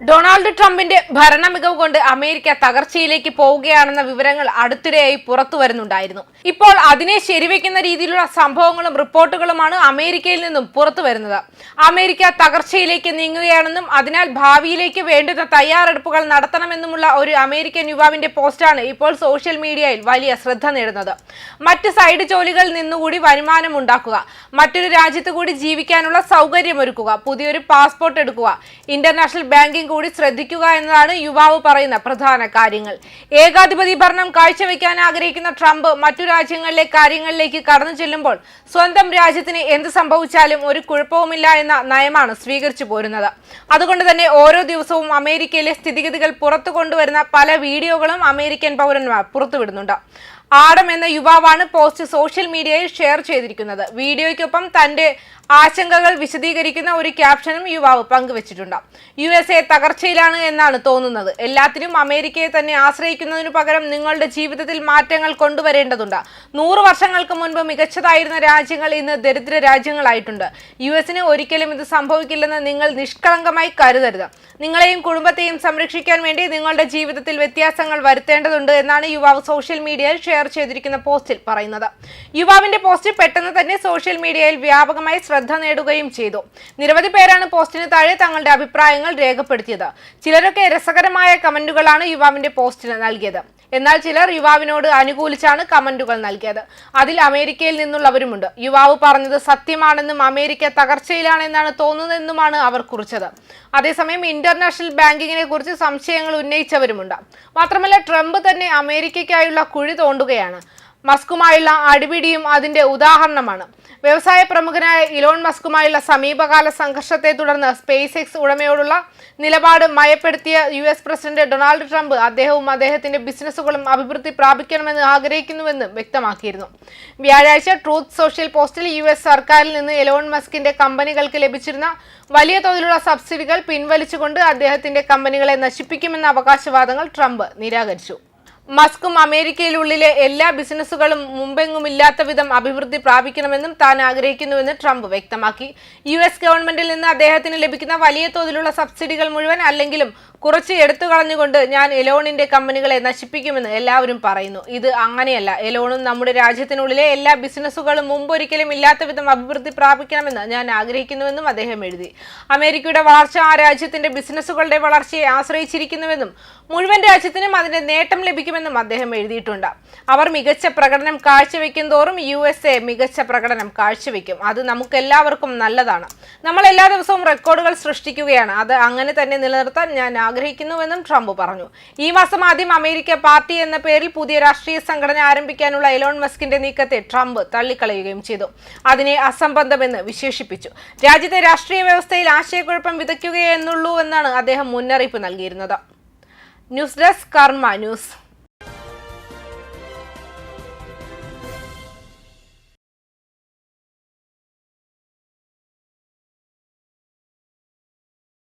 Donald ട്രംപിന്റെ ഭരണ മികവ് കൊണ്ട് അമേരിക്ക തകർച്ചയിലേക്ക് പോവുകയാണെന്ന വിവരങ്ങൾ അടുത്തിടെയായി പുറത്തു വരുന്നുണ്ടായിരുന്നു. ഇപ്പോൾ അതിനെ ശരിവെക്കുന്ന രീതിയിലുള്ള സംഭവങ്ങളും റിപ്പോർട്ടുകളുമാണ് അമേരിക്കയിൽ നിന്നും പുറത്തു വരുന്നത്. അമേരിക്ക തകർച്ചയിലേക്ക് നീങ്ങുകയാണെന്നും അതിനാൽ ഭാവിയിലേക്ക് വേണ്ടുന്ന തയ്യാറെടുപ്പുകൾ നടത്തണമെന്നുമുള്ള ഒരു അമേരിക്കൻ യുവാവിന്റെ പോസ്റ്റാണ് ഇപ്പോൾ സോഷ്യൽ മീഡിയയിൽ വലിയ ശ്രദ്ധ നേടുന്നത്. മറ്റ് സൈഡ് ജോലികളിൽ നിന്നുകൂടി വരുമാനം ഉണ്ടാക്കുക, മറ്റൊരു രാജ്യത്ത് കൂടി ജീവിക്കാനുള്ള സൗകര്യമൊരുക്കുക, പുതിയൊരു പാസ്പോർട്ട് എടുക്കുക, ഇന്റർനാഷണൽ ബാങ്കിംഗ് കൂടി ശ്രദ്ധിക്കുക എന്നതാണ് യുവാവ് പറയുന്ന പ്രധാന കാര്യങ്ങൾ. ഏകാധിപതി ഭരണം കാഴ്ചവെക്കാൻ ആഗ്രഹിക്കുന്ന ട്രംപ് മറ്റു രാജ്യങ്ങളിലെ കാര്യങ്ങളിലേക്ക് കടന്നു ചെല്ലുമ്പോൾ സ്വന്തം രാജ്യത്തിന് എന്ത് സംഭവിച്ചാലും ഒരു കുഴപ്പവുമില്ല എന്ന നയമാണ് സ്വീകരിച്ചു പോരുന്നത്. അതുകൊണ്ട് തന്നെ ഓരോ ദിവസവും അമേരിക്കയിലെ സ്ഥിതിഗതികൾ പുറത്തു കൊണ്ടുവരുന്ന പല വീഡിയോകളും അമേരിക്കൻ പൗരന്മാർ പുറത്തുവിടുന്നുണ്ട്. ആഡം എന്ന യുവാവാണ് പോസ്റ്റ് സോഷ്യൽ മീഡിയയിൽ ഷെയർ ചെയ്തിരിക്കുന്നത്. വീഡിയോയ്ക്കൊപ്പം തന്റെ ആശങ്കകൾ വിശദീകരിക്കുന്ന ഒരു ക്യാപ്ഷനും യുവാവ് പങ്കുവച്ചിട്ടുണ്ട്. USA തകർച്ചയിലാണ് എന്നാണ് തോന്നുന്നത്. എല്ലാത്തിനും അമേരിക്കയെ തന്നെ ആശ്രയിക്കുന്നതിനു പകരം നിങ്ങളുടെ ജീവിതത്തിൽ മാറ്റങ്ങൾ കൊണ്ടുവരേണ്ടതുണ്ട്. 100 വർഷങ്ങൾക്ക് മുൻപ് മികച്ചതായിരുന്ന രാജ്യങ്ങൾ ഇന്ന് ദരിദ്ര രാജ്യങ്ങളായിട്ടുണ്ട്. US-ന് ഒരിക്കലും ഇത് സംഭവിക്കില്ലെന്ന് നിങ്ങൾ നിഷ്കളങ്കമായി കരുതരുത്. നിങ്ങളെയും കുടുംബത്തെയും സംരക്ഷിക്കാൻ വേണ്ടി നിങ്ങളുടെ ജീവിതത്തിൽ വ്യത്യാസങ്ങൾ വരുത്തേണ്ടതുണ്ട് എന്നാണ് യുവാവ് സോഷ്യൽ മീഡിയയിൽ ഷെയർ ചെയ്തിരിക്കുന്ന പോസ്റ്റിൽ പറയുന്നത്. യുവാവിന്റെ പോസ്റ്റ് പെട്ടെന്ന് തന്നെ സോഷ്യൽ മീഡിയയിൽ വ്യാപകമായി ശ്രദ്ധ നേടുകയും ചെയ്തു. നിരവധി പേരാണ് പോസ്റ്റിന് താഴെ തങ്ങളുടെ അഭിപ്രായങ്ങൾ രേഖപ്പെടുത്തിയത്. ചിലരൊക്കെ രസകരമായ കമന്റുകളാണ് യുവാവിന്റെ പോസ്റ്റിന് നൽകിയത്. എന്നാൽ ചിലർ യുവാവിനോട് അനുകൂലിച്ചാണ് കമന്റുകൾ നൽകിയത്. അതിൽ അമേരിക്കയിൽ നിന്നുള്ളവരുമുണ്ട്. യുവാവ് പറഞ്ഞത് സത്യമാണെന്നും അമേരിക്ക തകർച്ചയിലാണെന്നാണ് തോന്നുന്നതെന്നുമാണ് അവർ കുറിച്ചത്. അതേസമയം ഇന്റർനാഷണൽ ബാങ്കിങ്ങിനെ കുറിച്ച് സംശയങ്ങൾ ഉന്നയിച്ചവരുമുണ്ട്. മാത്രമല്ല ട്രംപ് തന്നെ അമേരിക്കയ്ക്കായുള്ള കുഴി തോണ്ടുകയാണ്. മസ്കുമായുള്ള അടിപിടിയും അതിന്റെ ഉദാഹരണമാണ്. വ്യവസായ പ്രമുഖനായ ഇലോൺ മസ്കുമായുള്ള സമീപകാല സംഘർഷത്തെ തുടർന്ന് സ്പേസ് എക്സ് ഉടമയോടുള്ള നിലപാട് മയപ്പെടുത്തിയ US പ്രസിഡന്റ് ഡൊണാൾഡ് ട്രംപ് അദ്ദേഹവും അദ്ദേഹത്തിന്റെ ബിസിനസ്സുകളും അഭിവൃദ്ധി പ്രാപിക്കണമെന്ന് ആഗ്രഹിക്കുന്നുവെന്ന് വ്യക്തമാക്കിയിരുന്നു. വ്യാഴാഴ്ച ട്രൂത്ത് സോഷ്യൽ പോസ്റ്റിൽ US സർക്കാരിൽ നിന്ന് എലോൺ മസ്കിന്റെ കമ്പനികൾക്ക് ലഭിച്ചിരുന്ന വലിയ തോതിലുള്ള സബ്സിഡികൾ പിൻവലിച്ചുകൊണ്ട് അദ്ദേഹത്തിന്റെ കമ്പനികളെ നശിപ്പിക്കുമെന്ന അവകാശവാദങ്ങൾ ട്രംപ് നിരാകരിച്ചു. മസ്കും അമേരിക്കയിലുള്ളിലെ എല്ലാ ബിസിനസ്സുകളും മുമ്പെങ്ങുമില്ലാത്ത വിധം അഭിവൃദ്ധി പ്രാപിക്കണമെന്നും താൻ ആഗ്രഹിക്കുന്നുവെന്ന് ട്രംപ് വ്യക്തമാക്കി. US ഗവൺമെന്റിൽ നിന്ന് അദ്ദേഹത്തിന് ലഭിക്കുന്ന വലിയ തോതിലുള്ള സബ്സിഡികൾ മുഴുവൻ അല്ലെങ്കിലും കുറച്ച് എടുത്തു കളഞ്ഞുകൊണ്ട് ഞാൻ എലോണിന്റെ കമ്പനികളെ നശിപ്പിക്കുമെന്ന് എല്ലാവരും പറയുന്നു. ഇത് അങ്ങനെയല്ല. എലോണും നമ്മുടെ രാജ്യത്തിനുള്ളിലെ എല്ലാ ബിസിനസ്സുകളും മുമ്പൊരിക്കലും ഇല്ലാത്ത വിധം അഭിവൃദ്ധി പ്രാപിക്കണമെന്ന് ഞാൻ ആഗ്രഹിക്കുന്നുവെന്നും അദ്ദേഹം എഴുതി. അമേരിക്കയുടെ വളർച്ച ആ രാജ്യത്തിന്റെ ബിസിനസ്സുകളുടെ വളർച്ചയെ ആശ്രയിച്ചിരിക്കുന്നുവെന്നും മുഴുവൻ രാജ്യത്തിനും അതിന്റെ നേട്ടം ലഭിക്കുമെന്നും അദ്ദേഹം എഴുതിയിട്ടുണ്ട്. അവർ മികച്ച പ്രകടനം കാഴ്ചവെക്കും തോറും USA മികച്ച പ്രകടനം കാഴ്ചവെക്കും. അത് നമുക്കെല്ലാവർക്കും നല്ലതാണ്. നമ്മൾ എല്ലാ ദിവസവും റെക്കോർഡുകൾ സൃഷ്ടിക്കുകയാണ്. അത് അങ്ങനെ തന്നെ നിലനിർത്താൻ ഞാൻ ആഗ്രഹിക്കുന്നുവെന്നും ട്രംപ് പറഞ്ഞു. ഈ മാസം ആദ്യം അമേരിക്ക പാർട്ടി എന്ന പേരിൽ പുതിയ രാഷ്ട്രീയ സംഘടന ആരംഭിക്കാനുള്ള എലോൺ മസ്കിന്റെ നീക്കത്തെ ട്രംപ് തള്ളിക്കളയുകയും ചെയ്തു. അതിനെ അസംബന്ധമെന്ന് വിശേഷിപ്പിച്ചു. രാജ്യത്തെ രാഷ്ട്രീയ വ്യവസ്ഥയിൽ ആശയക്കുഴപ്പം വിതയ്ക്കുകയെന്നുള്ളൂ എന്നാണ് അദ്ദേഹം മുന്നറിയിപ്പ് നൽകിയിരുന്നത്. ന്യൂസ് ഡെസ്ക് കർമ്മ ന്യൂസ്.